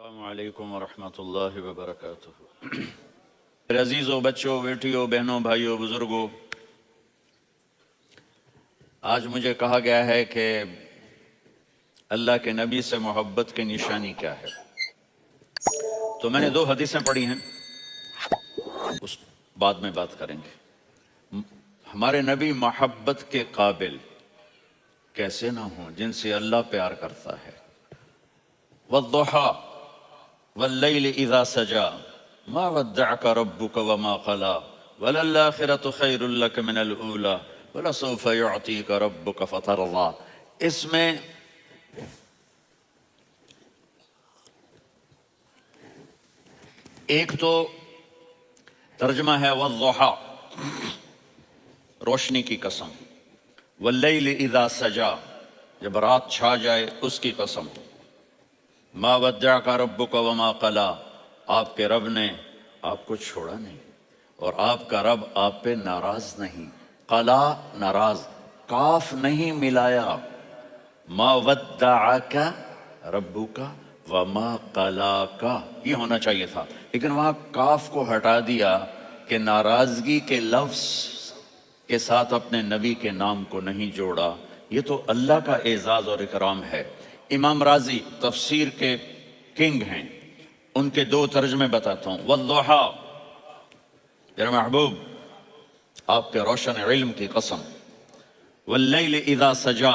السلام علیکم ورحمۃ اللہ وبرکاتہ۔ میرے عزیزوں، بچوں، بیٹیوں، بہنوں، بھائیوں، بزرگوں، آج مجھے کہا گیا ہے کہ اللہ کے نبی سے محبت کی نشانی کیا ہے، تو میں نے 2 حدیثیں پڑھی ہیں، اس بعد میں بات کریں گے۔ ہمارے نبی محبت کے قابل کیسے نہ ہوں جن سے اللہ پیار کرتا ہے۔ والضحى والليل إذا سجى ما ودعك ربك وما قلى وللآخرة خير لك من الأولى ولسوف يعطيك ربك فترضى۔ اس میں ایک تو ترجمہ ہے والضحى، روشنی کی قسم، واللیل اذا سجا، جب رات چھا جائے اس کی قسم، ما ودعک ربک وما قلی، آپ کے رب نے آپ کو چھوڑا نہیں اور آپ کا رب آپ پہ ناراض نہیں۔ قلا ناراض، کاف نہیں ملایا، ما ودعک ربک وما قلاک یہ ہونا چاہیے تھا، لیکن وہاں کاف کو ہٹا دیا کہ ناراضگی کے لفظ کے ساتھ اپنے نبی کے نام کو نہیں جوڑا۔ یہ تو اللہ کا اعزاز اور اکرام ہے۔ امام رازی تفسیر کے کنگ ہیں، ان کے 2 ترجمے بتاتا ہوں۔ والضحیٰ، میرے محبوب آپ کے روشن علم کی قسم، واللیل اذا سجا،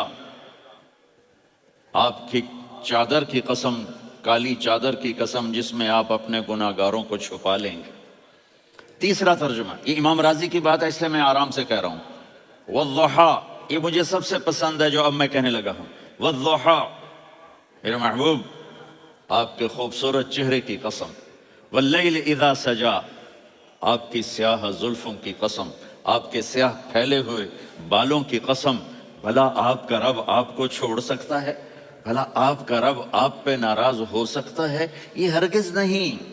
آپ کی چادر کی قسم، کالی چادر کی قسم جس میں آپ اپنے گناہگاروں کو چھپا لیں گے۔ تیسرا ترجمہ، یہ امام رازی کی بات ہے اس لیے میں آرام سے کہہ رہا ہوں۔ والضحیٰ، یہ مجھے سب سے پسند ہے جو اب میں کہنے لگا ہوں۔ والضحیٰ، میرے محبوب آپ کے خوبصورت چہرے کی قسم، واللیل اذا سجا، آپ کی سیاہ زلفوں کی قسم، آپ کے سیاہ پھیلے ہوئے بالوں کی قسم، بھلا آپ کا رب آپ کو چھوڑ سکتا ہے؟ بھلا آپ کا رب آپ پہ ناراض ہو سکتا ہے؟ یہ ہرگز نہیں۔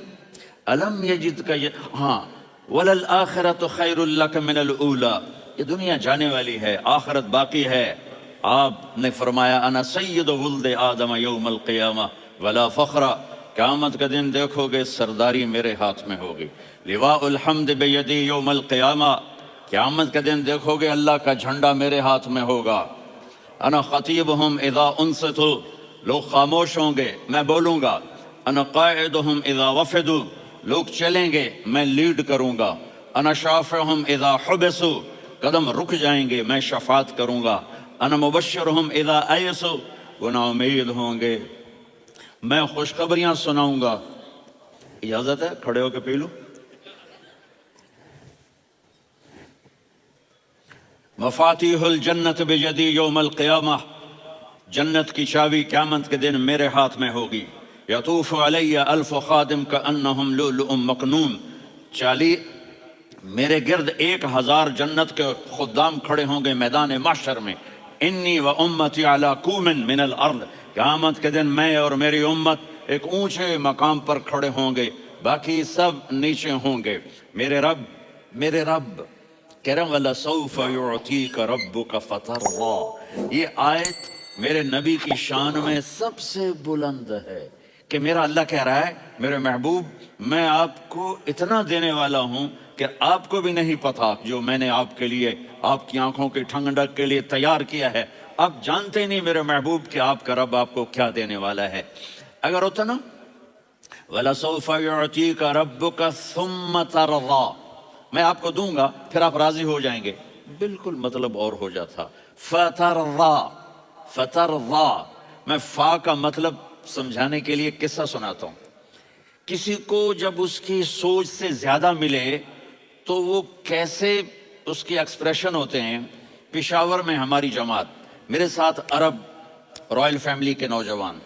الم یجد کا ہاں، وللآخرۃ خیر لک من الاولی، یہ دنیا جانے والی ہے، آخرت باقی ہے۔ آپ نے فرمایا انا سید ولد آدم یوم القیامہ ولا فخر، قیامت کا دن دیکھو گے سرداری میرے ہاتھ میں ہوگی۔ لواء الحمد بیدی یوم القیامہ، قیامت کا دن دیکھو گے اللہ کا جھنڈا میرے ہاتھ میں ہوگا۔ انا خطیبہم اذا انصتوا، لوگ خاموش ہوں گے میں بولوں گا۔ انا قائدہم اذا وفدوا، لوگ چلیں گے میں لیڈ کروں گا۔ انا شافعہم اذا حبسوا، قدم رک جائیں گے میں شفاعت کروں گا۔ انا مبشرہم اذا ایسوا، وہ نا امید ہوں گے میں خوشخبریاں سناؤں گا۔ اجازت ہے کھڑے ہو کے پی لوں؟ مفاتیح الجنت بیدی یوم القیامہ، جنت کی چابی قیامت کے دن میرے ہاتھ میں ہوگی۔ یطوف علی الف خادم کانہم لؤلؤ مکنون، میرے گرد 1000 جنت کے خدام کھڑے ہوں گے میدان محشر میں۔ انی و امتی علی کوم من الارض، قیامت کے دن میں اور میری امت ایک اونچے مقام پر کھڑے ہوں گے، باقی سب نیچے ہوں گے۔ میرے رب کہہ رہا ہوں وَلَسَوْفَ يُعْطِيكَ رَبُّكَ فَتَرْضَىٰ، یہ آیت میرے نبی کی شان میں سب سے بلند ہے کہ میرا اللہ کہہ رہا ہے میرے محبوب میں آپ کو اتنا دینے والا ہوں کہ آپ کو بھی نہیں پتا جو میں نے آپ کے لیے، آپ کی آنکھوں کی ٹھنڈک کے لیے تیار کیا ہے۔ آپ جانتے نہیں میرے محبوب کہ آپ کا رب آپ کو کیا دینے والا ہے۔ اگر ہوتا نا وَلَسَوْفَ يُعْطِيكَ رَبُّكَ ثُمَّ تَرْضَىٰ، میں آپ کو دوں گا پھر آپ راضی ہو جائیں گے، بالکل مطلب اور ہو جاتا۔ فترضا، میں فا کا مطلب سمجھانے کے لیے قصہ سناتا ہوں۔ کسی کو جب اس کی سوچ سے زیادہ ملے تو وہ کیسے اس کی ایکسپریشن ہوتے ہیں۔ پشاور میں ہماری جماعت، میرے ساتھ عرب رائل فیملی کے نوجوان،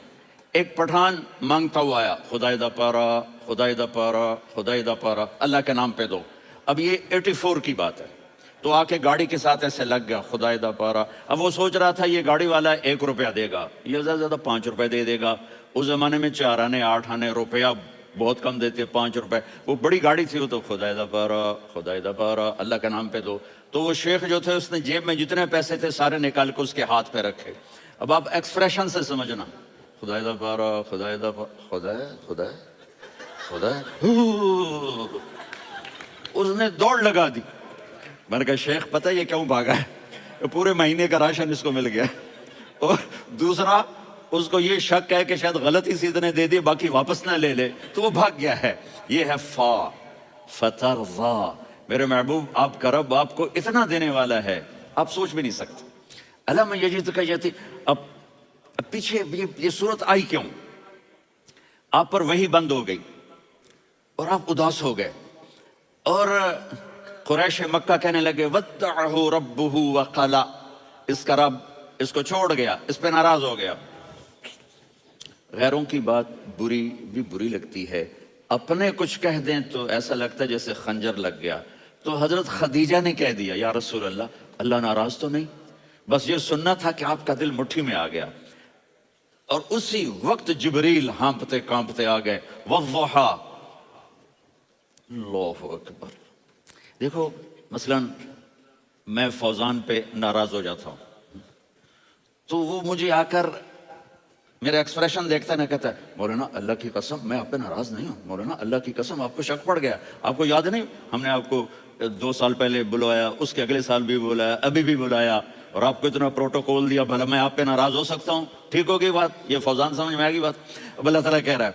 ایک پٹھان مانگتا ہوا آیا، خدای دا پارا، خدای دا پارا، خدای دا پارا، اللہ کے نام پہ دو۔ اب یہ 84 کی بات ہے، تو آ کے گاڑی کے ساتھ ایسے لگ گیا خدای دا پارا۔ اب وہ سوچ رہا تھا یہ گاڑی والا 1 روپیہ دے گا، یہ زیادہ زیادہ 5 روپے دے گا۔ اس زمانے میں 4 آنے 8 آنے روپیہ بہت کم دیتے، 5 روپے، وہ بڑی گاڑی تھی، وہ تو خدای دا پارا، خدای دا پارا، اللہ کے نام پہ دو۔ تو وہ شیخ جو تھے اس نے جیب میں جتنے پیسے تھے سارے نکال کے اس کے ہاتھ پہ رکھے۔ اب آپ ایکسپریشن سے سمجھنا، خدای دا پارا خدای دا خدا اس نے دوڑ لگا دی. میں نے کہا شیخ پتہ یہ کیوں بھاگا ہے؟ پورے مہینے کا راشن اس کو مل گیا. اور دوسرا اس کو یہ شک ہے کہ شاید غلطی سے اتنے دے دی باقی واپس نہ لے لے تو وہ بھاگ گیا ہے. یہ ہے فترضا. میرے محبوب آپ کا رب آپ کو اتنا دینے والا ہے آپ سوچ بھی نہیں سکتے. الم یجدک یتیم. اب پیچھے یہ صورت آئی کیوں؟ آپ پر وحی بند ہو گئی اور آپ اداس ہو گئے اور قریش مکہ کہنے لگے ودعہ ربہ وقلا. اس کا رب اس کو چھوڑ گیا, اس پہ ناراض ہو گیا. غیروں کی بات بری لگتی ہے, اپنے کچھ کہہ دیں تو ایسا لگتا ہے جیسے خنجر لگ گیا. تو حضرت خدیجہ نے کہہ دیا یا رسول اللہ ناراض تو نہیں؟ بس یہ سننا تھا کہ آپ کا دل مٹھی میں آ گیا. اور اسی وقت جبریل ہانپتے کانپتے آ گئے. والضحا. اللہ اکبر. دیکھو مثلا میں فوزان پہ ناراض ہو جاتا ہوں تو وہ مجھے آ کر میرا ایکسپریشن دیکھتا ہے نا, کہتا ہے مولانا اللہ کی قسم میں آپ پہ ناراض نہیں ہوں, مولانا اللہ کی قسم آپ کو شک پڑ گیا, آپ کو یاد نہیں ہم نے آپ کو 2 سال پہلے بلوایا, اس کے اگلے سال بھی بلایا, ابھی بھی بلایا اور آپ کو اتنا پروٹوکول دیا, بھلا میں آپ پہ ناراض ہو سکتا ہوں؟ ٹھیک ہوگی بات, یہ فوزان سمجھ میں آئے گی بات. اب اللہ تعالیٰ کہہ رہا ہے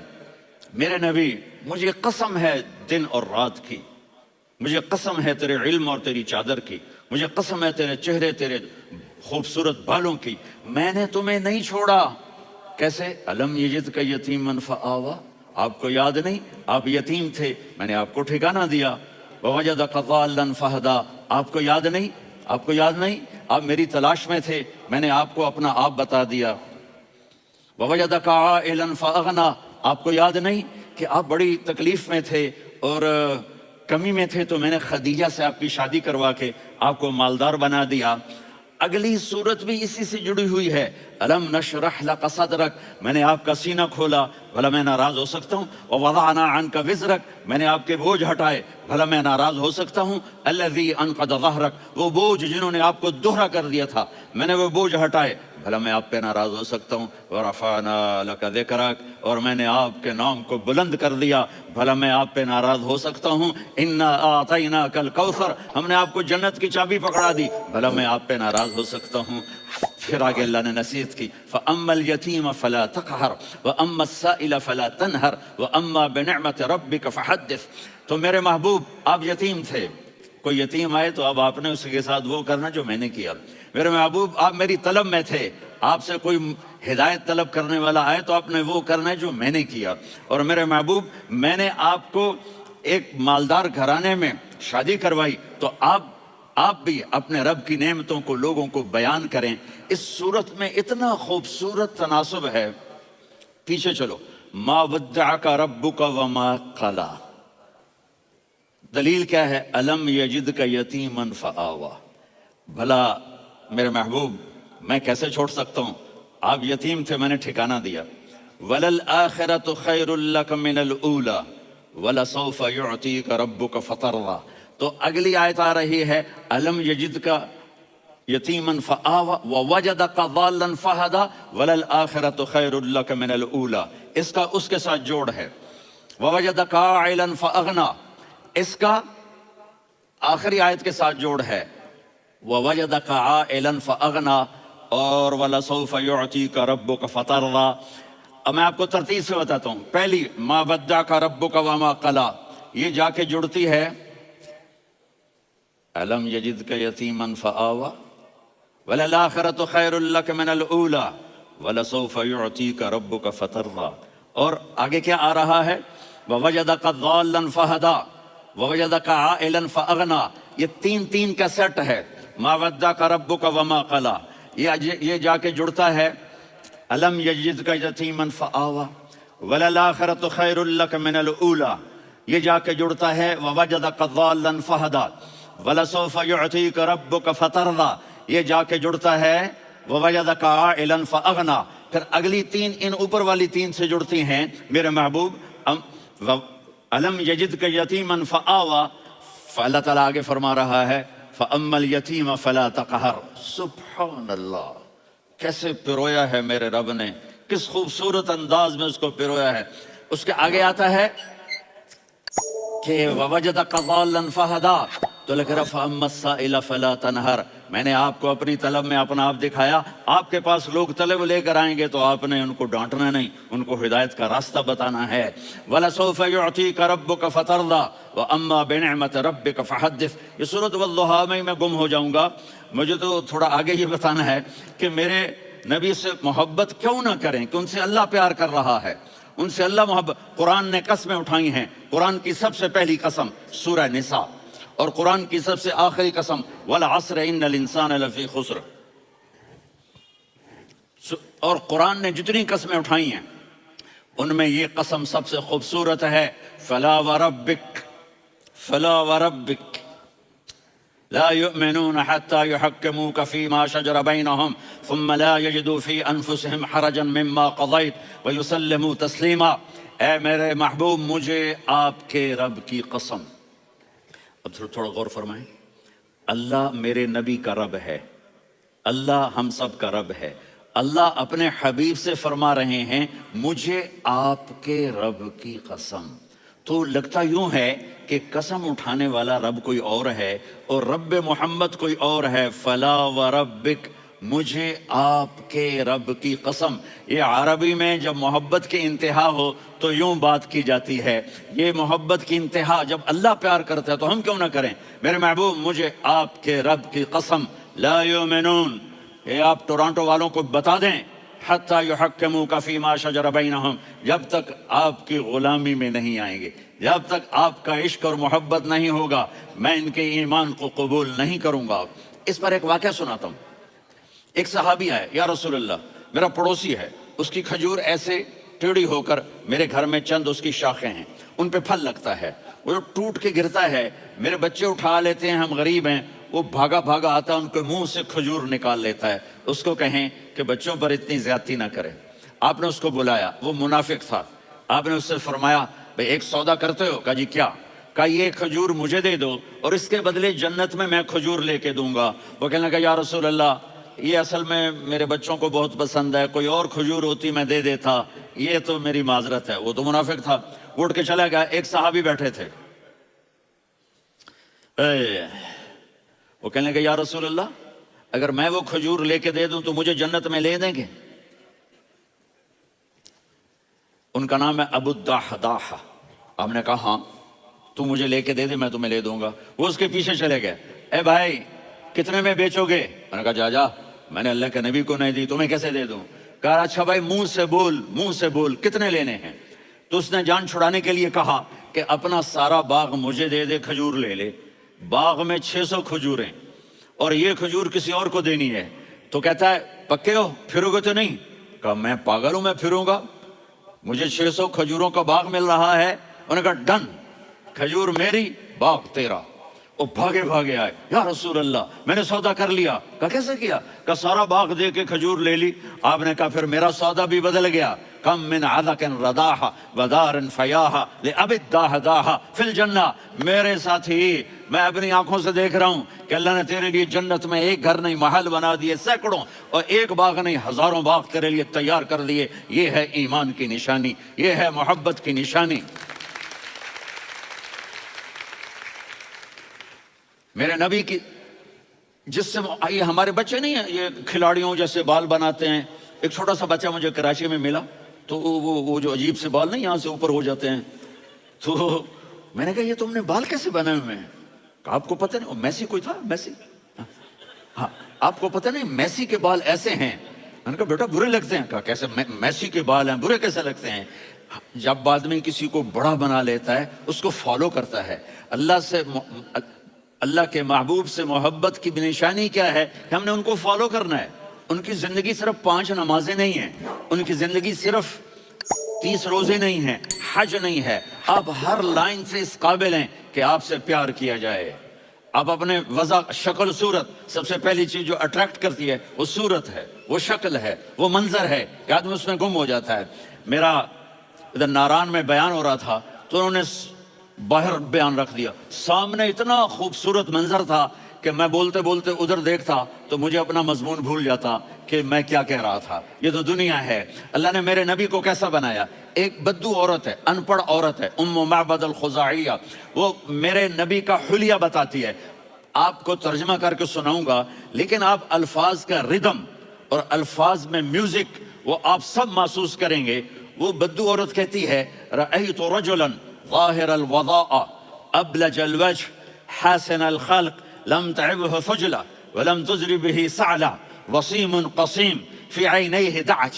میرے نبی مجھے قسم ہے دن اور رات کی, مجھے قسم ہے تیرے علم اور تیری چادر کی, مجھے قسم ہے تیرے چہرے تیرے خوبصورت بالوں کی, میں نے تمہیں نہیں چھوڑا. کیسے؟ الم یجدک یتیما فآوا. آپ کو یاد نہیں آپ یتیم تھے, میں نے آپ کو ٹھکانہ دیا. ووجدک ضالا فہدا. آپ کو یاد نہیں آپ میری تلاش میں تھے, میں نے آپ کو اپنا آپ بتا دیا. ووجدک عائلا فاغنا. آپ کو یاد نہیں کہ آپ بڑی تکلیف میں تھے اور کمی میں تھے تو میں نے خدیجہ سے آپ کی شادی کروا کے آپ کو مالدار بنا دیا. اگلی صورت بھی اسی سے جڑی ہوئی ہے. الم نشرح لک صدرک. میں نے آپ کا سینہ کھولا, بھلا میں ناراض ہو سکتا ہوں؟ ووضعنا عنک وزرک. میں نے آپ کے بوجھ ہٹائے, بھلا میں ناراض ہو سکتا ہوں؟ الذی انقض ظہرک. وہ بوجھ جنہوں نے آپ کو دوہرا کر دیا تھا, میں نے وہ بوجھ ہٹائے, بھلا میں آپ پہ ناراض ہو سکتا ہوں؟ ورفعنا لک ذکرک. اور میں نے آپ کے نام کو بلند کر دیا, بھلا میں آپ پہ ناراض ہو سکتا ہوں؟ انا اعطیناک الکوثر. ہم نے آپ کو جنت کی چابی پکڑا دی, بھلا میں آپ پہ ناراض ہو سکتا ہوں؟ پھر آگے اللہ نے نصیحت کی فَأَمَّا الْيَتِيمَ فَلَا تَقْهَرْ وَأَمَّا السَّائِلَ فَلَا تَنْهَرْ وَأَمَّا بِنِعْمَةِ رَبِّكَ فَحَدِّثْ. تو میرے محبوب آپ یتیم تھے, کوئی یتیم آئے تو اب آپ نے اس کے ساتھ وہ کرنا جو میں نے کیا. میرے محبوب آپ میری طلب میں تھے, آپ سے کوئی ہدایت طلب کرنے والا آئے تو آپ نے وہ کرنا ہے جو میں نے کیا. اور میرے محبوب میں نے آپ کو ایک مالدار گھرانے میں شادی کروائی تو آپ بھی اپنے رب کی نعمتوں کو لوگوں کو بیان کریں. اس صورت میں اتنا خوبصورت تناسب ہے. پیچھے چلو. ما ودعک ربک وما قلا. دلیل کیا ہے؟ الم یجدک یتیما فآوا. بھلا میرے محبوب میں کیسے چھوڑ سکتا ہوں؟ آپ یتیم تھے, میں نے ٹھکانہ دیا. وللآخرۃ خیر لک من الاولی ولسوف یعطیک ربک فترضی. تو اگلی آیت آ رہی ہے الم یجدک یتیما فآوا ووجدک ضالا فہدا وللآخرۃ خیر لک من الاولی. اس کا اس کے ساتھ جوڑ ہے. ووجدک عائلا فاغنا. اس کا آخری آیت کے ساتھ جوڑ ہے ووجدک عائلا فاغنا اور وَلَسَوْفَ يُعْطِيكَ رَبُّكَ فَتَرْضَى. اب میں آپ کو ترتیب سے بتاتا ہوں. پہلی مَا وَدَّعَكَ رَبُّكَ وَمَا قَلَى, یہ جا کے جڑتی ہے أَلَمْ يَجِدْكَ يَتِيمًا فَآوَى وَلَلْآخِرَةُ خَيْرٌ لَكَ مِنَ الْأُولَى وَلَسَوْفَ يُعْطِيكَ رَبُّكَ فَتَرْضَى. اور آگے کیا آ رہا ہے؟ وَوَجَدَكَ ضَالًّا فَهَدَى وَوَجَدَكَ عَائِلًا فَأَغْنَى. یہ تین کا سیٹ ہے. مَا وَدَّعَكَ رَبُّكَ وَمَا قَلَى. یہ جا کے جڑتا ہے الم یجدک یتیما فآوا وللآخرۃ خیر لک من الاولی. یہ جا کے جڑتا ہے ووجدک ضالا فہدا ولسوف یعطیک ربک فترضی. یہ جا کے جڑتا ہے ووجدک عائلا فاغنا. پھر اگلی تین ان اوپر والی تین سے جڑتی ہیں میرے محبوب. الم یجدک یتیما فآوا. اللہ تعالیٰ آگے فرما رہا ہے فَأَمَّا الْيَتِيمَ فَلَا تَقْهَرْ. سبحان اللہ, کیسے پرویا ہے میرے رب نے کس خوبصورت انداز میں اس کو پرویا ہے۔ اس کے آگے آتا ہے کہ وَوَجَدَكَ ضَالًّا فَهَدَىٰ، تو لکھ رہا فَأَمَّا السَّائِلَ فَلَا تَنْهَرْ، میں نے آپ کو اپنی طلب میں اپنا آپ دکھایا، آپ کے پاس لوگ طلب لے کر آئیں گے تو آپ نے ان کو ڈانٹنا نہیں، ان کو ہدایت کا راستہ بتانا ہے۔ وَلَسَوْفَ يُعْطِيكَ رَبُّكَ فَتَرْضَىٰ وَأَمَّا بِنِعْمَةِ رَبِّكَ فَحَدِّثْ۔ یہ سورۃ والضحیٰ میں گم ہو جاؤں گا، مجھے تو تھوڑا آگے یہ بتانا ہے کہ میرے نبی سے محبت کیوں نہ کریں، کہ ان سے اللہ پیار کر رہا ہے، ان سے اللہ محبت۔ قرآن نے قسمیں اٹھائی ہیں، قرآن کی سب سے پہلی قسم سورہ نساء، اور قرآن کی سب سے آخری قسم وَالْعَصْرِ إِنَّ الْإِنسَانَ لَفِي خُسْرٍ۔ اور قرآن نے جتنی قسمیں اٹھائی ہیں ان میں یہ قسم سب سے خوبصورت ہے، فَلَا وَرَبِّكَ فَلَا وَرَبِّكَ لا يؤمنون حتى يحكموك فيما شجر بينهم ثم لا يجدوا في أنفسهم حرجا مما قضيت ويسلموا تسليما۔ اے میرے محبوب، مجھے آپ کے رب کی قسم۔ اب تھوڑا غور فرمائیں، اللہ میرے نبی کا رب ہے، اللہ ہم سب کا رب ہے، اللہ اپنے حبیب سے فرما رہے ہیں مجھے آپ کے رب کی قسم۔ تو لگتا یوں ہے کہ قسم اٹھانے والا رب کوئی اور ہے اور رب محمد کوئی اور ہے۔ فلا وربک، مجھے آپ کے رب کی قسم۔ یہ عربی میں جب محبت کی انتہا ہو تو یوں بات کی جاتی ہے، یہ محبت کی انتہا جب اللہ پیار کرتا ہے تو ہم کیوں نہ کریں۔ میرے محبوب، مجھے آپ کے رب کی قسم، لا یؤمنون، یہ آپ ٹورانٹو والوں کو بتا دیں، حتیٰ یحکموک فیما شجر بینہم، جب تک آپ کی غلامی میں نہیں آئیں گے، جب تک آپ کا عشق اور محبت نہیں ہوگا، میں ان کے ایمان کو قبول نہیں کروں گا۔ اس پر ایک واقعہ سناتا ہوں۔ ایک صحابی آئے، یا رسول اللہ، میرا پڑوسی ہے، اس کی کھجور ایسے ٹیڑھی ہو کر میرے گھر میں چند اس کی شاخیں ہیں، ان پہ پھل لگتا ہے، وہ ٹوٹ کے گرتا ہے، میرے بچے اٹھا لیتے ہیں، ہم غریب ہیں، وہ بھاگا بھاگا آتا ہے، ان کے منہ سے کھجور نکال لیتا ہے۔ اس کو کہیں کہ بچوں پر اتنی زیادتی نہ کرے۔ آپ نے اس کو بلایا، وہ منافق تھا، آپ نے اس سے فرمایا بھئی ایک سودا کرتے ہو؟ کہا جی کیا؟ کہا یہ کھجور مجھے دے دو اور اس کے بدلے جنت میں کھجور لے کے دوں گا۔ وہ کہنے لگا یا رسول اللہ، یہ اصل میں میرے بچوں کو بہت پسند ہے، کوئی اور کھجور ہوتی میں دے دیتا، یہ تو میری معذرت ہے۔ وہ تو منافق تھا، اٹھ کے چلا گیا۔ ایک صحابی بیٹھے تھے، وہ کہنے لگے یا رسول اللہ، اگر میں وہ کھجور لے کے دے دوں تو مجھے جنت میں لے دیں گے؟ ان کا نام ہے ابو الدحداح۔ آپ نے کہا ہاں، تو مجھے لے کے دے دے، میں تمہیں لے دوں گا۔ وہ اس کے پیچھے چلے گئے، اے بھائی کتنے میں بیچو گے؟ میں نے کہا جا جا، میں نے اللہ کے نبی کو نہیں دی، تمہیں کیسے دے دوں؟ کہا اچھا بھائی منہ سے بول، منہ سے بول، کتنے لینے ہیں؟ تو اس نے جان چھڑانے کے لیے کہا کہ اپنا سارا باغ مجھے دے دے، کھجور لے لے۔ باغ میں 600 کھجوریں اور یہ کھجور کسی اور کو دینی ہے۔ تو کہتا ہے پکے ہو، پھرو گے تو نہیں؟ کہا میں پاگل ہوں، میں پھروں گا؟ مجھے 600 کھجوروں کا باغ مل رہا ہے۔ انہوں نے کہا ڈن، کھجور میری، باغ تیرا۔ وہ بھاگے بھاگے آئے، یا رسول اللہ میں نے سودا کر لیا۔ کہا کیسے کیا؟ کہا سارا باغ دے کے کھجور لے لی۔ آپ نے کہا پھر میرا سودا بھی بدل گیا۔ کم من عذق رداح ودار فیاح لأبی الدحداح فی الجنہ۔ میرے ساتھی، میں اپنی آنکھوں سے دیکھ رہا ہوں کہ اللہ نے تیرے لیے جنت میں ایک گھر نہیں محل بنا دیے سینکڑوں، اور ایک باغ نہیں ہزاروں باغ تیرے لیے تیار کر دیے۔ یہ ہے ایمان کی نشانی، یہ ہے محبت کی نشانی۔ میرے نبی کی جس سے یہ ہمارے بچے نہیں ہیں، یہ کھلاڑیوں جیسے بال بناتے ہیں۔ ایک چھوٹا سا بچہ مجھے کراچی میں ملا، تو وہ جو عجیب سے بال نہیں یہاں سے اوپر ہو جاتے ہیں، تو میں نے کہا یہ تم نے بال کیسے بنائے ہوئے ہیں؟ کہا آپ کو پتہ نہیں، میسی کوئی تھا، میسی، ہاں آپ کو پتہ نہیں میسی کے بال ایسے ہیں؟ میں نے کہا بیٹا برے لگتے ہیں۔ کہا کیسے؟ میسی کے بال ہیں، برے کیسے لگتے ہیں؟ جب آدمی کسی کو بڑا بنا لیتا ہے اس کو فالو کرتا ہے۔ اللہ کے محبوب سے محبت کی نشانی کیا ہے کہ ہم نے ان کو فالو کرنا ہے۔ ان کی زندگی صرف 5 نمازیں نہیں ہیں، ان کی زندگی صرف 30 روزے نہیں ہیں، حج نہیں ہے۔ آپ ہر لائن سے اس قابل ہیں کہ آپ سے پیار کیا جائے۔ آپ اپنے وضع، شکل، صورت، سب سے پہلی چیز جو اٹریکٹ کرتی ہے وہ صورت ہے، وہ شکل ہے، وہ منظر ہے کہ آدمی اس میں گم ہو جاتا ہے۔ میرا ادھر ناران میں بیان ہو رہا تھا تو انہوں نے باہر بیان رکھ دیا، سامنے اتنا خوبصورت منظر تھا کہ کہ میں بولتے بولتے ادھر دیکھتا تو مجھے اپنا مضمون بھول جاتا کہ میں کیا کہہ رہا تھا. یہ تو دنیا ہے. اللہ نے میرے نبی کو کیسا بنایا؟ ایک بدو عورت ہے، ان پڑھ عورت ہے، ام معبد الخزاعیہ، وہ میرے نبی کا حلیہ بتاتی ہے. آپ کو ترجمہ کر کے سناؤں گا، لیکن آپ الفاظ کا ردم اور الفاظ میں میوزک وہ آپ سب محسوس کریں گے. وہ بدو عورت کہتی ہے رأیت رجلا ظاہر الوضاء ابلج الوجه حاسن الخلق لم تعبه فجلة ولم تزر به سعلة وصيم قصيم في عينيه دعج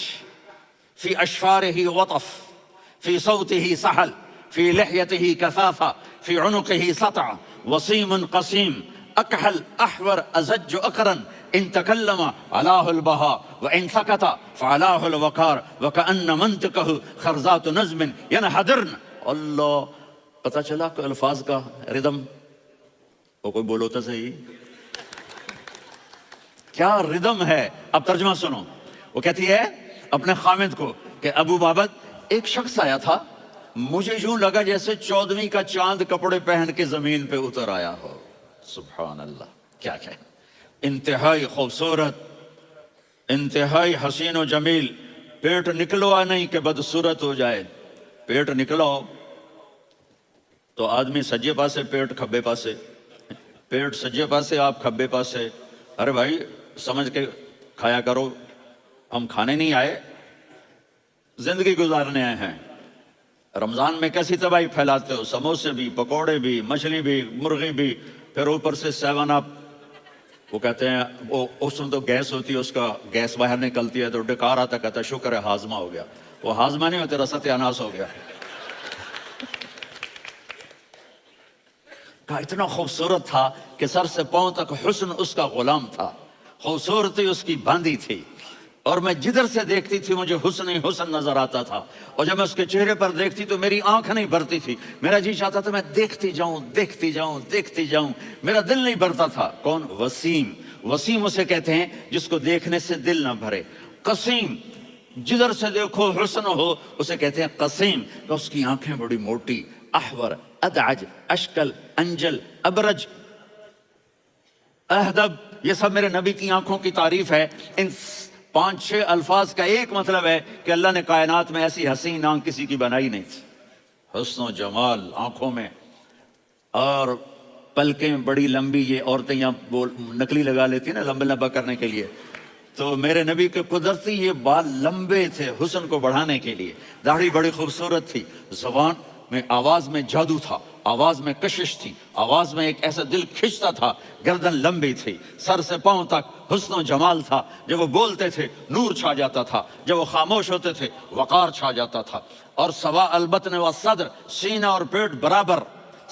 في أشفاره وطف في صوته سحل في لحيته كثافة في عنقه سطع وصيم قصيم أكحل أحور أزج أقرن إن تكلم علاه البهاء وإن سكت فعلاه الوقار وكأن منطقه خرزات نظم ينحدرن. اللہ، پتہ چلا کہ الفاظ کا ردم. وہ کوئی بولو تو صحیح، کیا ردم ہے. اب ترجمہ سنو. وہ کہتی ہے اپنے خامد کو کہ ابو بابت، ایک شخص آیا تھا، مجھے یوں لگا جیسے 14ویں کا چاند کپڑے پہن کے زمین پہ اتر آیا ہو. سبحان اللہ، کیا کہ انتہائی خوبصورت، انتہائی حسین و جمیل. پیٹ نکلوا نہیں کہ بدصورت ہو جائے. پیٹ نکلو تو آدمی سجے پاسے، پیٹ کھبے پاسے، پیٹ سجے پاسے، آپ کھبے پاسے. ارے بھائی سمجھ کے کھایا کرو. ہم کھانے نہیں آئے، زندگی گزارنے آئے ہیں. رمضان میں کیسی تباہی پھیلاتے ہو، سموسے بھی، پکوڑے بھی، مچھلی بھی، مرغی بھی، پھر اوپر سے 7 اپ. وہ کہتے ہیں وہ اس میں تو گیس ہوتی ہے، اس کا گیس باہر نکلتی ہے تو ڈکار آتا، کہتا شکر ہے ہاضمہ ہو گیا. وہ ہاضمہ نہیں ہوتا، رسط اناس ہو گیا. کہا اتنا خوبصورت تھا کہ سر سے پاؤں تک حسن اس کا غلام تھا، خوبصورتی اس کی باندھی تھی، اور میں جدھر سے دیکھتی تھی مجھے حسن ہی حسن نظر آتا تھا. اور جب میں اس کے چہرے پر دیکھتی تو میری آنکھ نہیں بھرتی تھی، میرا جی چاہتا تھا میں دیکھتی جاؤں دیکھتی جاؤں دیکھتی جاؤں، میرا دل نہیں بھرتا تھا. کون؟ وسیم. وسیم اسے کہتے ہیں جس کو دیکھنے سے دل نہ بھرے. قسیم، جدھر سے دیکھو حسن ہو، اسے کہتے ہیں قسیم، کہ اس کی آنکھیں بڑی موٹی. احور، ادعج، اشکل، انجل، ابرج، اہدب، یہ سب میرے نبی کی آنکھوں کی تعریف ہے. ان 5-6 الفاظ کا ایک مطلب ہے کہ اللہ نے کائنات میں ایسی حسین آنکھ کسی کی بنائی نہیں تھی. حسن و جمال آنکھوں میں، اور پلکیں بڑی لمبی. یہ عورتیں یہاں نکلی لگا لیتی ہیں نا لمبا لمبا کرنے کے لیے، تو میرے نبی کے قدرتی یہ بال لمبے تھے حسن کو بڑھانے کے لیے. داڑھی بڑی خوبصورت تھی. زبان میں، آواز میں جادو تھا، آواز میں کشش تھی، آواز میں ایک ایسا دل کھنچتا تھا. گردن لمبی تھی، سر سے پاؤں تک حسن و جمال تھا. جب وہ بولتے تھے نور چھا جاتا تھا، جب وہ خاموش ہوتے تھے وقار چھا جاتا تھا. اور سوا البطن و صدر، سینہ اور پیٹ برابر.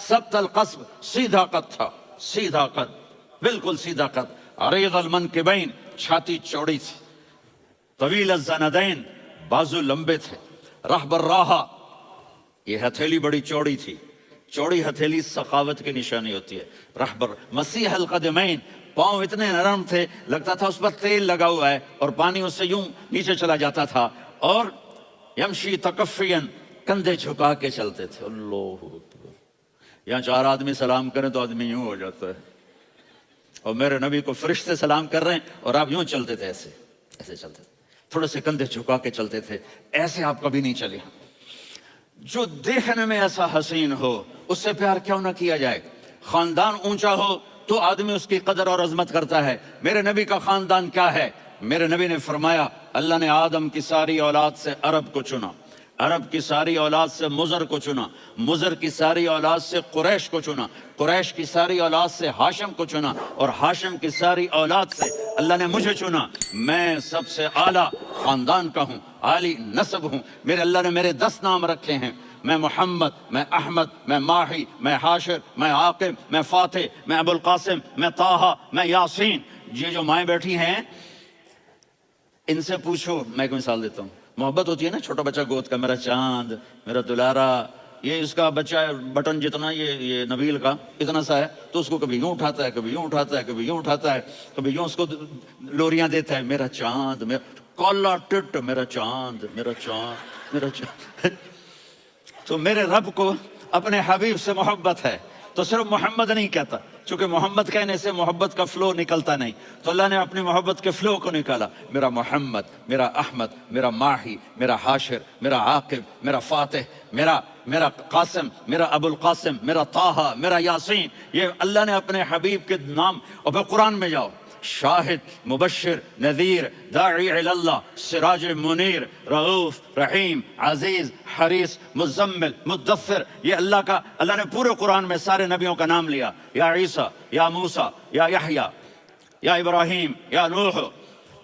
سبت القصب، سیدھا قد تھا، سیدھا قد، بالکل سیدھا قد. عریض المنکبین، چھاتی چوڑی تھی. طویل الزندین، بازو لمبے تھے. رحب الراحہ، یہ ہتھیلی بڑی چوڑی تھی. چوڑی ہتھیلی سخاوت کی نشانی ہوتی ہے. رحبر. مسیح القدمین، پاؤں اتنے نرم تھے لگتا تھا اس پر تیل لگا ہوا ہے اور پانی اس سے یوں نیچے چلا جاتا تھا. اور یمشی تکفین، کندھے جھکا کے چلتے تھے. اللہ اکبر. یہاں 4 آدمی سلام کریں تو آدمی یوں ہو جاتا ہے، اور میرے نبی کو فرشتے سلام کر رہے ہیں اور آپ یوں چلتے تھے، ایسے ایسے چلتے تھے، تھوڑے سے کندھے جھکا کے چلتے تھے. ایسے آپ کبھی نہیں چلے. جو دیکھنے میں ایسا حسین ہو اس سے پیار کیوں نہ کیا جائے. خاندان اونچا ہو تو آدمی اس کی قدر اور عظمت کرتا ہے. میرے نبی کا خاندان کیا ہے؟ میرے نبی نے فرمایا اللہ نے آدم کی ساری اولاد سے عرب کو چنا، عرب کی ساری اولاد سے مضر کو چنا، مضر کی ساری اولاد سے قریش کو چنا، قریش کی ساری اولاد سے ہاشم کو چنا، اور ہاشم کی ساری اولاد سے اللہ نے مجھے چنا. میں سب سے اعلیٰ خاندان کا ہوں، عالی نسب ہوں. میرے اللہ نے میرے 10 نام رکھے ہیں. میں محمد، میں احمد، میں ماہی، میں حاشر، میں عاقب، میں فاتح، میں ابو القاسم، میں طٰہٰ، میں یاسین. یہ جو مائیں بیٹھی ہیں ان سے پوچھو. میں ایک مثال دیتا ہوں. محبت ہوتی ہے نا، چھوٹا بچہ گود کا، میرا چاند، میرا دلارا. یہ اس کا بچہ بٹن جتنا یہ نبیل کا اتنا سا ہے، تو اس کو کبھی یوں اٹھاتا ہے، کبھی یوں اٹھاتا ہے، کبھی یوں اٹھاتا ہے، کبھی یوں اس کو لوریاں دیتا ہے. میرا چاند، میرا کالا ٹٹ، میرا چاند، میرا چاند، میرا چاند. تو میرے رب کو اپنے حبیب سے محبت ہے تو صرف محمد نہیں کہتا، چونکہ محمد کہنے سے محبت کا فلو نکلتا نہیں، تو اللہ نے اپنی محبت کے فلو کو نکالا، میرا محمد، میرا احمد، میرا ماہی، میرا حاشر، میرا عاقب، میرا فاتح، میرا قاسم، میرا ابو القاسم، میرا طٰہٰ، میرا یاسین، یہ اللہ نے اپنے حبیب کے نام. اور پھر قرآن میں جاؤ، شاہد، مبشر، نذیر، داعی الی اللہ، سراج منیر، رؤوف، رحیم، عزیز، حریص، مزمل، مدثر، یہ اللہ نے پورے قرآن میں سارے نبیوں کا نام لیا. یا عیسیٰ، یا موسیٰ، یا یحییٰ، یا ابراہیم، یا نوح،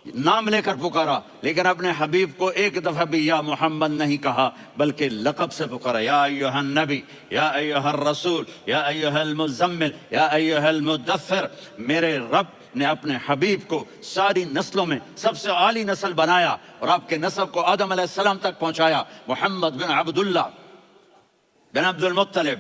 نام لے کر پکارا، لیکن اپنے حبیب کو ایک دفعہ بھی یا محمد نہیں کہا، بلکہ لقب سے پکارا، یا ایھا النبی، یا ایھا الرسول، یا ایھا المزمل، یا ایھا المدثر. میرے رب نے اپنے حبیب کو ساری نسلوں میں سب سے عالی نسل بنایا اور آپ کے نسب کو آدم علیہ السلام تک پہنچایا. محمد بن عبداللہ بن عبد المطلب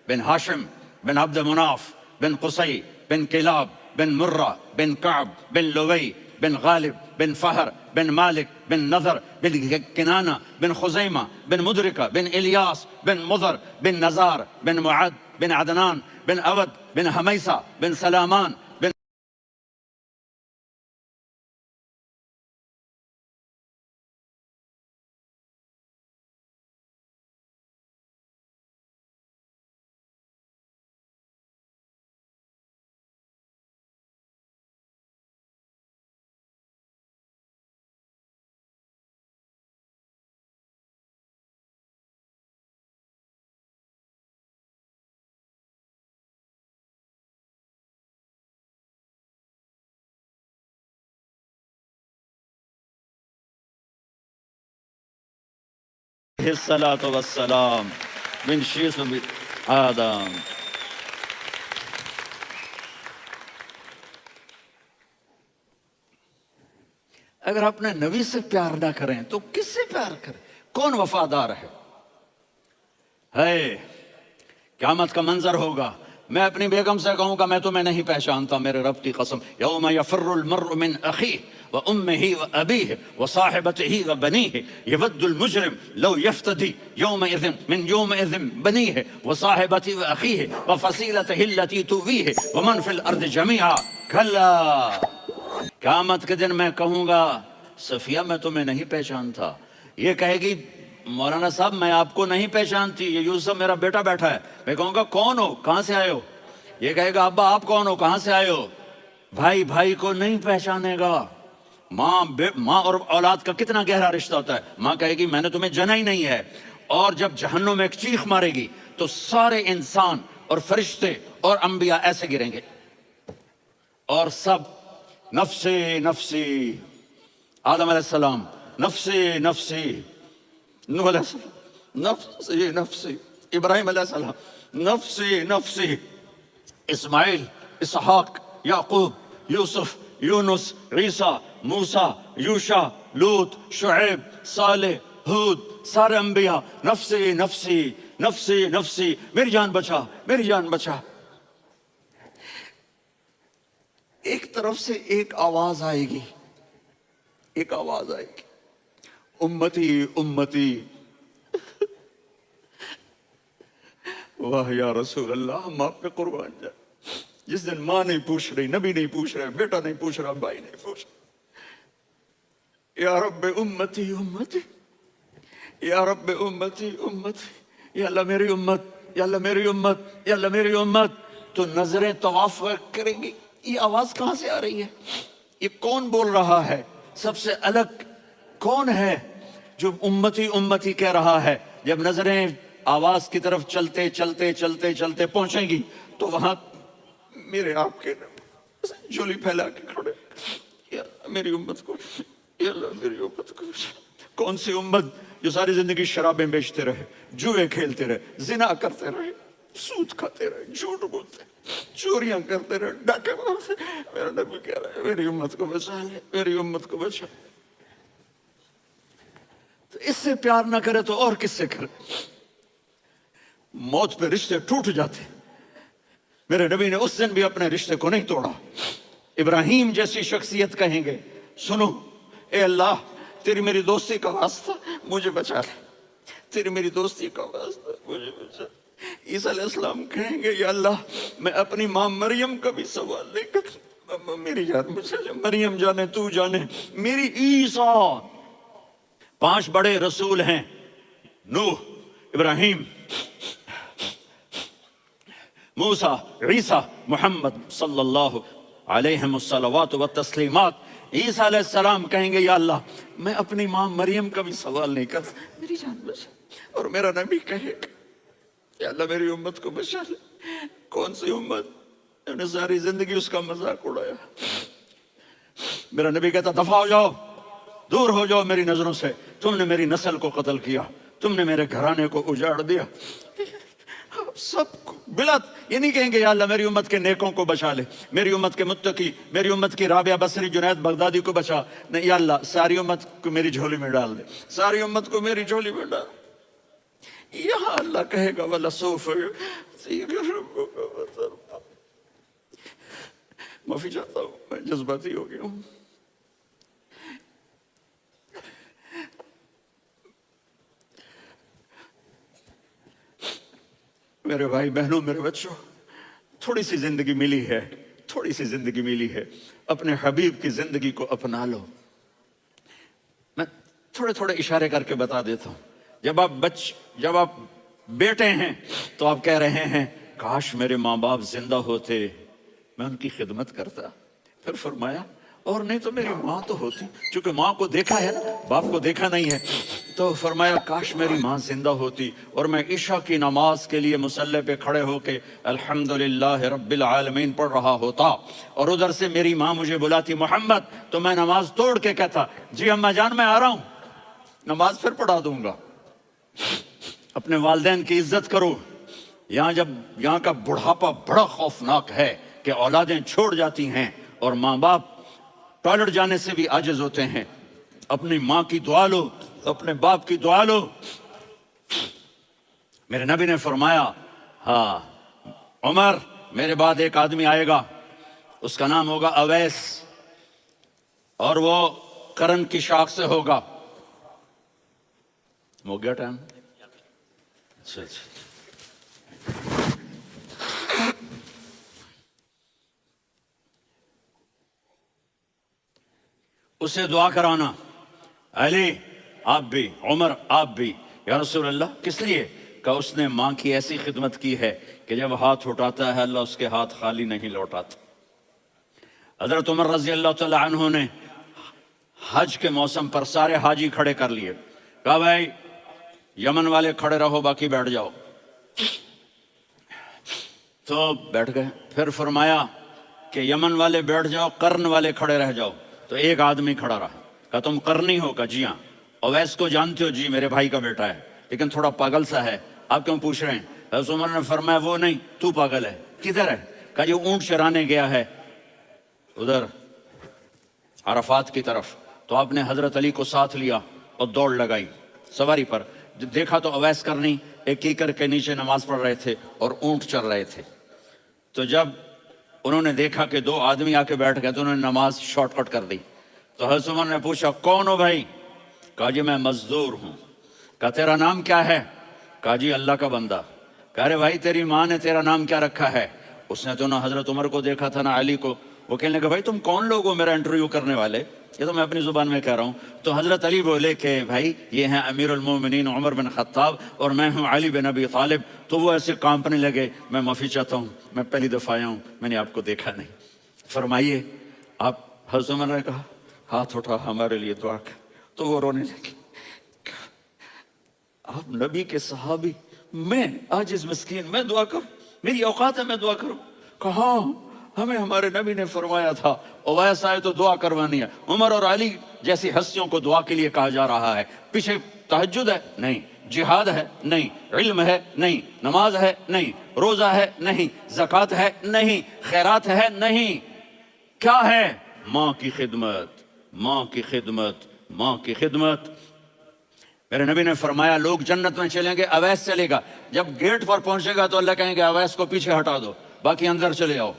بن ہاشم بن عبد مناف بن قصی بن کلاب بن مرہ بن کعب بن لوی بن غالب بن فہر بن مالک بن نضر بن کنانہ بن خزیمہ بن مدرکہ بن الیاس بن مضر بن نزار بن معد بن عدنان بن اود بن حمیسہ بن سلامان بن الصلاۃ والسلام من شیخ آدم. اگر اپنے نبی سے پیار نہ کریں تو کس سے پیار کریں؟ کون وفادار ہے؟ قیامت کا منظر ہوگا، میں اپنی بیگم سے کہوں گا میں تمہیں نہیں پہچانتا، میرے رب کی قسم. یوم یفر المرء من اخیہ وامہ وابیہ وصاحبتہ وبنیہ یود المجرم لو یفتدی یومئذ من یومئذ بنیہ وصاحبتہ واخیہ وفصیلتہ التی تؤویہ ومن فی الارض جمیعا. کلا، قیامت کے دن میں کہوں گا صفیہ میں تمہیں نہیں پہچانتا. یہ کہے گی مولانا صاحب میں آپ کو نہیں پہچانتی، یہ یوسف میرا بیٹا بیٹھا ہے. میں کہوں گا کون ہو، کہاں سے آئے ہو؟ یہ کہے گا ابا آپ کون ہو، کہاں سے آئے ہو؟ بھائی بھائی کو نہیں پہچانے گا. ماں اور اولاد کا کتنا گہرا رشتہ ہوتا ہے. ماں کہے گی میں نے تمہیں جنا ہی نہیں ہے. اور جب جہنم میں ایک چیخ مارے گی تو سارے انسان اور فرشتے اور انبیاء ایسے گریں گے اور سب نفسی نفسی. آدم علیہ السلام نفسی نفسی، نوح علیہ السلام نفسی نفسی، ابراہیم علیہ السلام نفسی نفسی، اسماعیل، اسحاق، یعقوب، یوسف، یونس، عیسیٰ، موسیٰ، یوشع، لوط، شعیب، صالح، ہود، سارے انبیاء نفسی نفسی نفسی نفسی، میری جان بچا، میری جان بچا. ایک طرف سے ایک آواز آئے گی، ایک آواز آئے گی، امتی امتی. واہ یا رسول اللہ، ہم آپ پہ قربان جائیں. جس دن ماں نہیں پوچھ رہی، نبی نہیں پوچھ رہا، بیٹا نہیں پوچھ رہا، بھائی نہیں پوچھ رہا، یا رب امتی امتی، یا رب امتی امتی، یا اللہ میری امت، یا اللہ میری امت، یا اللہ میری امت. تو نظریں طواف کریں گی، یہ آواز کہاں سے آ رہی ہے؟ یہ کون بول رہا ہے؟ سب سے الگ کون ہے جو امتی امتی کہہ رہا ہے؟ جب نظریں آواز کی طرف چلتے چلتے چلتے چلتے پہنچیں گی تو وہاں میرے آپ کے جھولی پھیلا کے کھڑے، یا اللہ میری امت کو، یا اللہ میری امت کو. کون سی امت جو ساری زندگی شرابیں بیچتے رہے، جوئے کھیلتے رہے، زنا کرتے رہے، سود کھاتے رہے، جھوٹ بولتے، چوریاں کرتے رہے، ڈاکے مارتے. میرا نبی کہہ رہا ہے میری امت کو بچا لے، میری امت کو بچا. تو اس سے پیار نہ کرے تو اور کس سے کرے؟ موت پہ رشتے ٹوٹ جاتے. میرے نبی نے اس دن بھی اپنے رشتے کو نہیں توڑا. ابراہیم جیسی شخصیت کہیں گے سنو اے اللہ تیری میری دوستی کا واسطہ مجھے بچا لے، تیری میری دوستی کا واسطہ مجھے بچا. عیسیٰ علیہ السلام کہیں گے یا اللہ میں اپنی ماں مریم کا بھی سوال نہیں کرتا، میری جان مجھے مریم جانے تو جانے میری عیسیٰ۔ 5 بڑے رسول ہیں، نوح، ابراہیم، موسیٰ، عیسیٰ، محمد صلی اللہ علیہ الصلوات و تسلیمات۔ عیسیٰ علیہ السلام کہیں گے یا اللہ میں اپنی ماں مریم کا بھی سوال نہیں کرتا، میری جان بچا۔ اور میرا نبی کہے یا اللہ میری امت کو بچا لے۔ کون سی امت؟ انہوں نے ساری زندگی اس کا مذاق اڑایا۔ میرا نبی کہتا دفع ہو جاؤ، دور ہو جاؤ میری نظروں سے، تم نے میری نسل کو قتل کیا، تم نے میرے گھرانے کو اجاڑ دیا۔ سب کو بلات یہ نہیں کہیں گے یا اللہ میری امت کے نیکوں کو بچا لے، میری امت کے متقی، میری امت کی رابعہ بصری جنید بغدادی کو بچا، نہیں یا اللہ ساری امت کو میری جھولی میں ڈال دے، ساری امت کو میری جھولی میں ڈال۔ یہاں اللہ کہے گا وَلَسَوْفَ يُعْطِيكَ رَبُّكَ فَتَرْضَىٰ۔ معافی چاہتا ہوں، میں جذباتی ہو گیا ہوں۔ میرے بھائی بہنوں، میرے بچوں، تھوڑی سی زندگی ملی ہے، تھوڑی سی زندگی ملی ہے، اپنے حبیب کی زندگی کو اپنا لو۔ میں تھوڑے تھوڑے اشارے کر کے بتا دیتا ہوں۔ جب آپ بیٹے ہیں تو آپ کہہ رہے ہیں کاش میرے ماں باپ زندہ ہوتے، میں ان کی خدمت کرتا۔ پھر فرمایا اور نہیں تو میری ماں تو ہوتی، چونکہ ماں کو دیکھا ہے نا، باپ کو دیکھا نہیں ہے، تو فرمایا کاش میری ماں زندہ ہوتی اور میں عشاء کی نماز کے لیے مصلی پہ کھڑے ہو کے الحمدللہ رب العالمین پڑھ رہا ہوتا، اور ادھر سے میری ماں مجھے بلاتی محمد، تو میں نماز توڑ کے کہتا جی اماں جان میں آ رہا ہوں، نماز پھر پڑھا دوں گا۔ اپنے والدین کی عزت کرو۔ یہاں کا بڑھاپا بڑا خوفناک ہے کہ اولادیں چھوڑ جاتی ہیں اور ماں باپ ٹوائلٹ جانے سے بھی عاجز ہوتے ہیں۔ اپنی ماں کی دعا لو، اپنے باپ کی دعا لو۔ میرے نبی نے فرمایا ہاں عمر میرے بعد ایک آدمی آئے گا، اس کا نام ہوگا اویس، اور وہ قرن کی شاخ سے ہوگا۔ ہو گیا ٹائم؟ اچھا اسے دعا کرانا، علی آپ بھی، عمر آپ بھی، یا رسول اللہ کس لیے؟ کہ اس نے ماں کی ایسی خدمت کی ہے کہ جب ہاتھ اٹھاتا ہے اللہ اس کے ہاتھ خالی نہیں لوٹاتا۔ حضرت عمر رضی اللہ تعالی عنہ نے حج کے موسم پر سارے حاجی کھڑے کر لیے، کہا بھائی یمن والے کھڑے رہو باقی بیٹھ جاؤ، تو بیٹھ گئے۔ پھر فرمایا کہ یمن والے بیٹھ جاؤ، قرن والے کھڑے رہ جاؤ، تو ایک آدمی کھڑا رہا۔ کہا تم قرنی ہو؟ کہا جی ہاں۔ اویس کو جانتے ہو؟ جی میرے بھائی کا بیٹا ہے لیکن تھوڑا پاگل سا ہے، آپ کیوں پوچھ رہے ہیں؟ حضرت عمر نے فرمایا وہ نہیں، تو پاگل ہے۔ کدھر ہے؟ کہا جو اونٹ چرانے گیا ہے ادھر عرفات کی طرف۔ تو آپ نے حضرت علی کو ساتھ لیا اور دوڑ لگائی سواری پر۔ دیکھا تو اویس کرنی ایک کیکر کے نیچے نماز پڑھ رہے تھے اور اونٹ چر رہے تھے۔ تو جب انہوں نے دیکھا کہ 2 آدمی آ کے بیٹھ گئے تو انہوں نے نماز شارٹ کٹ کر دی۔ تو حضرت عمر نے پوچھا کون ہو بھائی؟ کہا جی میں مزدور ہوں۔ کہا تیرا نام کیا ہے؟ کہا جی اللہ کا بندہ۔ کہا رہے بھائی تیری ماں نے تیرا نام کیا رکھا ہے؟ اس نے تو نہ حضرت عمر کو دیکھا تھا نہ علی کو۔ وہ کہنے لگا بھائی تم کون لوگ ہو میرا انٹرویو کرنے والے؟ یہ تو میں اپنی زبان میں کہہ رہا ہوں۔ تو حضرت علی بولے کہ بھائی یہ ہیں امیر المومنین عمر بن خطاب اور میں ہوں علی بن ابی طالب۔ تو وہ ایسے کانپنے لگے، میں معافی چاہتا ہوں، میں پہلی دفعہ آیا ہوں، میں نے آپ کو دیکھا نہیں۔ فرمائیے آپ، حضرت عمر نے کہا ہاتھ اٹھا ہمارے لیے دعا کر۔ تو وہ رونے لگے، آپ نبی کے صحابی، میں عاجز مسکین، میں دعا کروں؟ میری اوقات ہے میں دعا کروں؟ کہا ہمیں ہمارے نبی نے فرمایا تھا اویس آئے تو دعا کروانی ہے۔ عمر اور علی جیسی ہستیوں کو دعا کے لیے کہا جا رہا ہے۔ پیچھے تہجد ہے؟ نہیں۔ جہاد ہے؟ نہیں۔ علم ہے؟ نہیں۔ نماز ہے؟ نہیں۔ روزہ ہے؟ نہیں۔ زکوٰۃ ہے؟ نہیں۔ خیرات ہے؟ نہیں۔ کیا ہے؟ ماں کی خدمت، ماں کی خدمت، ماں کی خدمت۔ میرے نبی نے فرمایا لوگ جنت میں چلیں گے، اویس چلے گا۔ جب گیٹ پر پہنچے گا تو اللہ کہیں گے اویس کو پیچھے ہٹا دو، باقی اندر چلے آؤ۔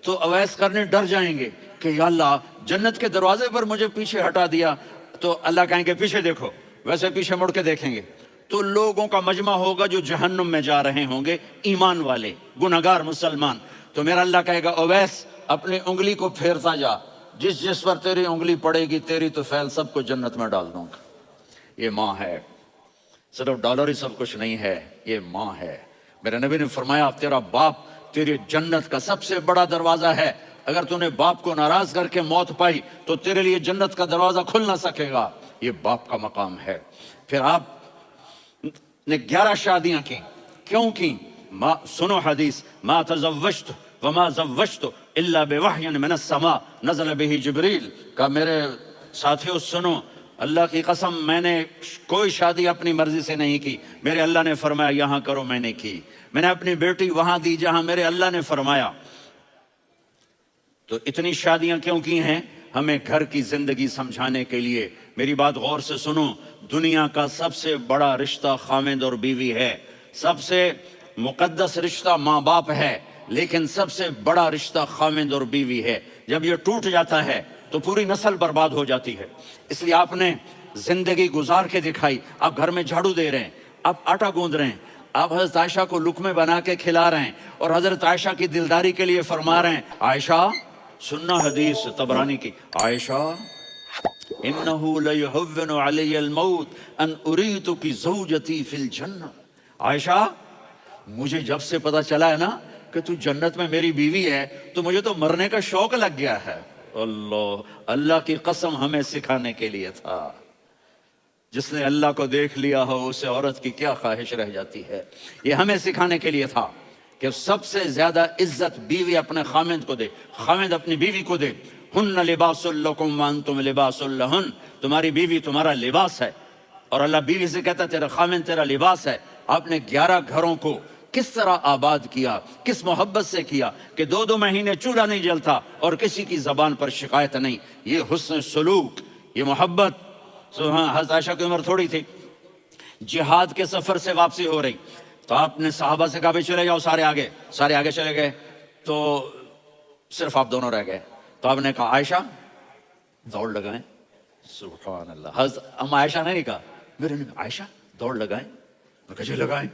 تو اویس کرنے ڈر جائیں گے کہ یا اللہ جنت کے دروازے پر مجھے پیچھے ہٹا دیا۔ تو اللہ کہیں گے پیچھے دیکھو، ویسے پیچھے مڑ کے دیکھیں گے تو لوگوں کا مجمع ہوگا جو جہنم میں جا رہے ہوں گے، ایمان والے، گنہگار مسلمان. تو میرا اللہ کہے گا اویس اپنی انگلی کو پھیرتا جا، جس جس پر تیری انگلی پڑے گی تیری تو فیل سب کو جنت میں ڈال دوں گا. یہ ماں ہے، صرف ڈالر ہی سب کچھ نہیں ہے، یہ ماں ہے. میرے نبی نے فرمایا تیرا باپ تیری جنت کا سب سے بڑا دروازہ ہے. اگر تو نے باپ کو ناراض کر کے موت پائی تو تیرے لیے جنت کا دروازہ کھل نہ سکے گا. یہ باپ کا مقام ہے. پھر آپ نے 11 شادیاں کی، کیوں کی؟ سنو حدیث، ما تزوجت وما زوجت الا بوحی من السماء نزل به جبریل. کہ میرے ساتھیوں سنو، اللہ کی قسم میں نے کوئی شادی اپنی مرضی سے نہیں کی، میرے اللہ نے فرمایا یہاں کرو، میں نے کی. میں نے اپنی بیٹی وہاں دی جہاں میرے اللہ نے فرمایا. تو اتنی شادیاں کیوں کی ہیں؟ ہمیں گھر کی زندگی سمجھانے کے لیے. میری بات غور سے سنو، دنیا کا سب سے بڑا رشتہ خاوند اور بیوی ہے. سب سے مقدس رشتہ ماں باپ ہے، لیکن سب سے بڑا رشتہ خاوند اور بیوی ہے. جب یہ ٹوٹ جاتا ہے تو پوری نسل برباد ہو جاتی ہے. اس لیے آپ نے زندگی گزار کے دکھائی. آپ گھر میں جھاڑو دے رہے ہیں، آپ آٹا گوندھ رہے ہیں، آپ حضرت عائشہ کو لقمے بنا کے کھلا رہے ہیں، اور حضرت عائشہ کی دلداری کے لیے فرما رہے ہیں عائشہ، سننا حدیث طبرانی کی، عائشہ انہو لیہون علی الموت ان اریتک زوجتی فی الجنہ. عائشہ مجھے جب سے پتا چلا ہے نا کہ تو جنت میں میری بیوی ہے تو مجھے تو مرنے کا شوق لگ گیا ہے. اللہ کی قسم ہمیں سکھانے کے لیے تھا. جس نے اللہ کو دیکھ لیا ہو اسے عورت کی کیا خواہش رہ جاتی ہے. یہ ہمیں سکھانے کے لیے تھا کہ سب سے زیادہ عزت بیوی اپنے خاوند کو دے، خاوند اپنی بیوی کو دے. ہن لباس لکم وانتم لباس لہن، تمہاری بیوی تمہارا لباس ہے. اور اللہ بیوی سے کہتا ہے تیرا خاوند تیرا لباس ہے. آپ نے 11 گھروں کو کس طرح آباد کیا، کس محبت سے کیا کہ 2 مہینے چولہا نہیں جلتا اور کسی کی زبان پر شکایت نہیں. یہ حسن سلوک، یہ محبت. حضرت عائشہ کی عمر تھوڑی تھی، جہاد کے سفر سے واپسی ہو رہی تو آپ نے صحابہ سے کہا بھی چلے جاؤ، سارے آگے چلے گئے تو صرف آپ دونوں رہ گئے. تو آپ نے کہا عائشہ دوڑ لگائیں. سبحان اللہ. حضرت اما عائشہ نے نہیں کہا، میرے نے عائشہ دوڑ لگائیں. میں کہا جی لگائیں.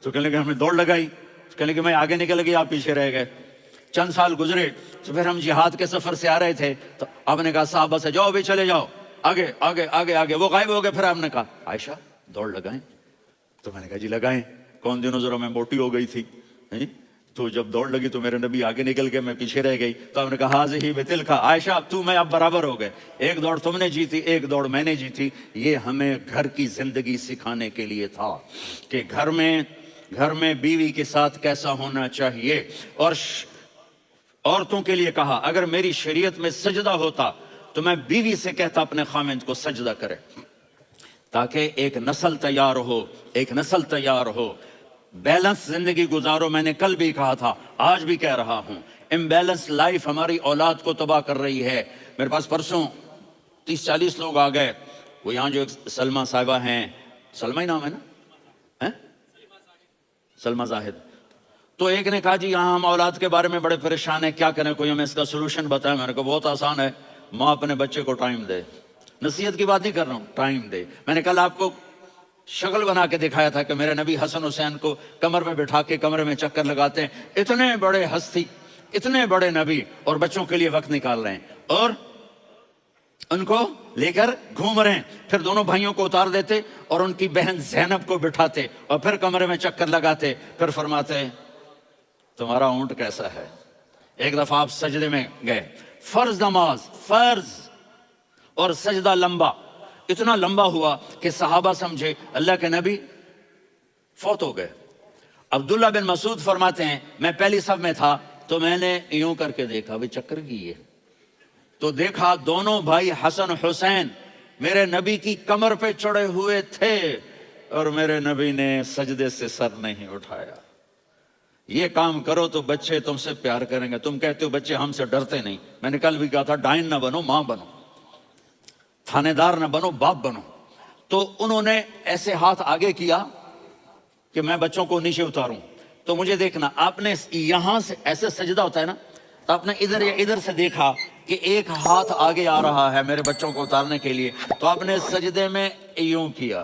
تو کہنے لگے ہمیں دوڑ لگائی. کہنے لگے میں آگے نکل گئی، آپ پیچھے رہ گئے. چند سال گزرے تو پھر ہم جہاد کے سفر سے آ رہے تھے تو آپ نے کہا صحابہ سے جاؤ بھی چلے جاؤ، آگے آگے آگے آگے. وہ غائب ہو گئے. پھر آپ نے کہا عائشہ دوڑ لگائیں. تو میں نے کہا جی لگائیں. کون دنوں ذرا میں موٹی ہو گئی تھی، تو جب دوڑ لگی تو میرے نبی آگے نکل گئے، میں پیچھے رہ گئی. تو آپ نے کہا حاضی بتلک عائشہ، تو میں اب برابر ہو گئے، ایک دوڑ تم نے جیتی ایک دوڑ میں نے جیتی. یہ ہمیں گھر کی زندگی سکھانے کے لیے تھا کہ گھر میں بیوی کے ساتھ کیسا ہونا چاہیے. اور عورتوں کے لیے کہا اگر میری شریعت میں سجدہ ہوتا تو میں بیوی سے کہتا اپنے خاوند کو سجدہ کرے، تاکہ ایک نسل تیار ہو. بیلنس زندگی گزارو. میں نے کل بھی کہا تھا، آج بھی کہہ رہا ہوں، امبیلنس لائف ہماری اولاد کو تباہ کر رہی ہے. میرے پاس پرسوں 30-40 لوگ آ گئے. وہ یہاں جو ایک سلمہ صاحبہ ہیں، سلمہ ہی نام ہے نا، سلمہ زاہد. تو ایک نے کہا جی یہاں ہم اولاد کے بارے میں بڑے پریشان ہیں، کیا کریں، کوئی ہمیں اس کا سولوشن بتائے. میں نے کہا بہت آسان ہے، ماں اپنے بچے کو ٹائم دے. نصیحت کی بات نہیں کر رہا ہوں، ٹائم دے. میں نے کل آپ کو شکل بنا کے دکھایا تھا کہ میرے نبی حسن حسین کو کمر میں بٹھا کے کمرے میں چکر لگاتے ہیں. اتنے بڑے ہستی، اتنے بڑے نبی، اور بچوں کے لیے وقت نکال رہے ہیں اور ان کو لے کر گھوم رہے ہیں. پھر دونوں بھائیوں کو اتار دیتے اور ان کی بہن زینب کو بٹھاتے اور پھر کمرے میں چکر لگاتے. پھر فرماتے تمہارا اونٹ کیسا ہے. ایک دفعہ آپ سجدے میں گئے، فرض نماز، فرض، اور سجدہ لمبا، اتنا لمبا ہوا کہ صحابہ سمجھے اللہ کے نبی فوت ہو گئے. عبداللہ بن مسعود فرماتے ہیں میں پہلی صف میں تھا تو میں نے یوں کر کے دیکھا بھی چکر کی ہے، تو دیکھا دونوں بھائی حسن حسین میرے نبی کی کمر پہ چڑھے ہوئے تھے اور میرے نبی نے سجدے سے سر نہیں اٹھایا. یہ کام کرو تو بچے تم سے پیار کریں گے. تم کہتے ہو بچے ہم سے ڈرتے نہیں. میں نے کل بھی کہا تھا ڈائن نہ بنو، ماں بنو، تھانے دار نہ بنو، باپ بنو. تو انہوں نے ایسے ہاتھ آگے کیا کہ میں بچوں کو نیچے اتاروں. تو مجھے دیکھنا، آپ نے یہاں سے ایسے سجدہ ہوتا ہے نا، تو آپ نے ادھر یا ادھر سے دیکھا کہ ایک ہاتھ آگے آ رہا ہے میرے بچوں کو اتارنے کے لیے، تو آپ نے سجدے میں یوں کیا.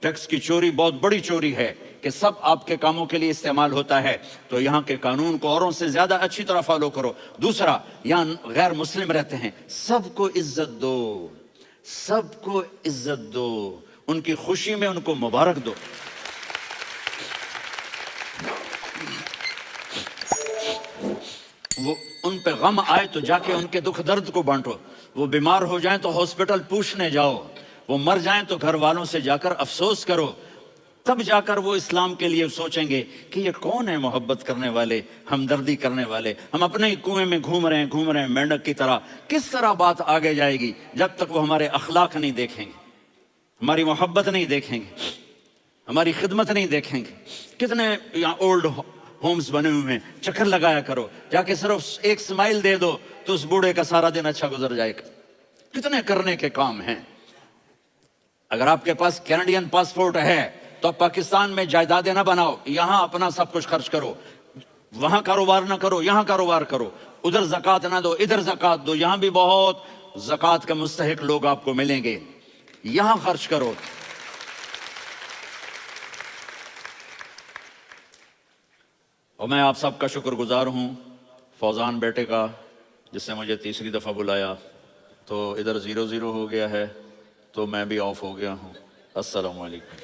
ٹیکس کی چوری بہت بڑی چوری ہے کہ سب آپ کے کاموں کے لیے استعمال ہوتا ہے، تو یہاں کے قانون کو اوروں سے زیادہ اچھی طرح فالو کرو۔ دوسرا، یہاں غیر مسلم رہتے ہیں، سب کو عزت دو، سب کو عزت دو، ان کی خوشی میں ان کو مبارک دو۔ وہ ان پہ غم آئے تو جا کے ان کے دکھ درد کو بانٹو، وہ بیمار ہو جائیں تو ہاسپٹل پوچھنے جاؤ، وہ مر جائیں تو گھر والوں سے جا کر افسوس کرو، تب جا کر وہ اسلام کے لیے سوچیں گے کہ یہ کون ہے محبت کرنے والے، ہمدردی کرنے والے۔ ہم اپنے ہی کنویں میں گھوم رہے ہیں مینڈک کی طرح، کس طرح بات آگے جائے گی جب تک وہ ہمارے اخلاق نہیں دیکھیں گے، ہماری محبت نہیں دیکھیں گے، ہماری خدمت نہیں دیکھیں گے۔ کتنے یہاں اولڈ ہومز بنے ہوئے ہیں، چکر لگایا کرو، جا کے صرف ایک سمائل دے دو تو اس بوڑھے کا سارا دن اچھا گزر جائے گا۔ کتنے کرنے کے کام ہیں۔ اگر آپ کے پاس کینیڈین پاسپورٹ ہے تو آپ پاکستان میں جائیدادیں نہ بناؤ، یہاں اپنا سب کچھ خرچ کرو، وہاں کاروبار نہ کرو، یہاں کاروبار کرو، ادھر زکوٰۃ نہ دو، ادھر زکوٰۃ دو، یہاں بھی بہت زکوٰۃ کے مستحق لوگ آپ کو ملیں گے، یہاں خرچ کرو۔ اور میں آپ سب کا شکر گزار ہوں، فوزان بیٹے کا، جس نے مجھے تیسری دفعہ بلایا، تو ادھر 0-0 ہو گیا ہے تو میں بھی آف ہو گیا ہوں۔ السلام علیکم۔